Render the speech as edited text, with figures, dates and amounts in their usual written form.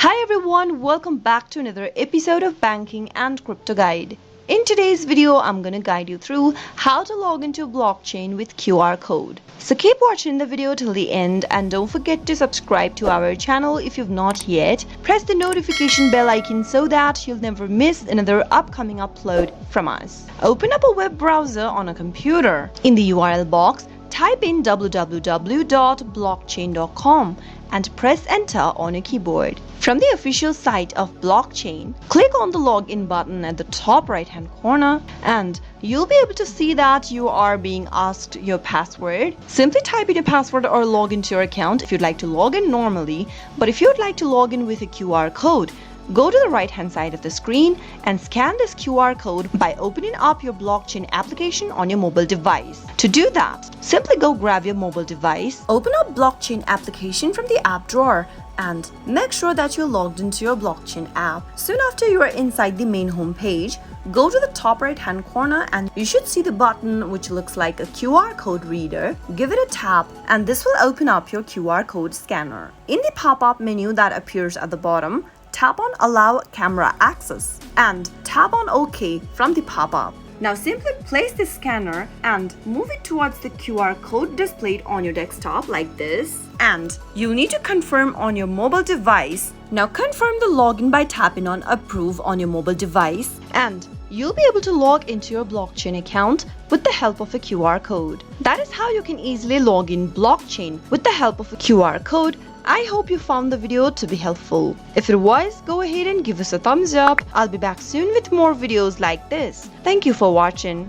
Hi everyone, welcome back to another episode of Banking and Crypto Guide. In today's video, I'm going to guide you through how to log into a blockchain with QR code. So keep watching the video till the end and don't forget to subscribe to our channel if you've not yet. Press the notification bell icon so that you'll never miss another upcoming upload from us. Open up a web browser on a computer. In the URL box, type in www.blockchain.com and press enter on your keyboard. From the official site of blockchain, click on the login button at the top right hand corner and you'll be able to see that you are being asked your password. Simply type in your password or log into your account if you'd like to log in normally, but if you'd like to log in with a QR code, go to the right hand side of the screen and scan this QR code by opening up your blockchain application on your mobile device. To do that, simply go grab your mobile device, open up blockchain application from the app drawer and make sure that you're logged into your blockchain app. Soon after you are inside the main home page, go to the top right hand corner and you should see the button which looks like a QR code reader. Give it a tap and this will open up your QR code scanner. In the pop-up menu that appears at the bottom, tap on Allow Camera Access and tap on OK from the pop-up. Now simply place the scanner and move it towards the QR code displayed on your desktop like this. And you need to confirm on your mobile device. Now confirm the login by tapping on Approve on your mobile device and you'll be able to log into your blockchain account with the help of a QR code. That is how you can easily log in blockchain with the help of a QR code. I hope you found the video to be helpful. If it was, go ahead and give us a thumbs up. I'll be back soon with more videos like this. Thank you for watching.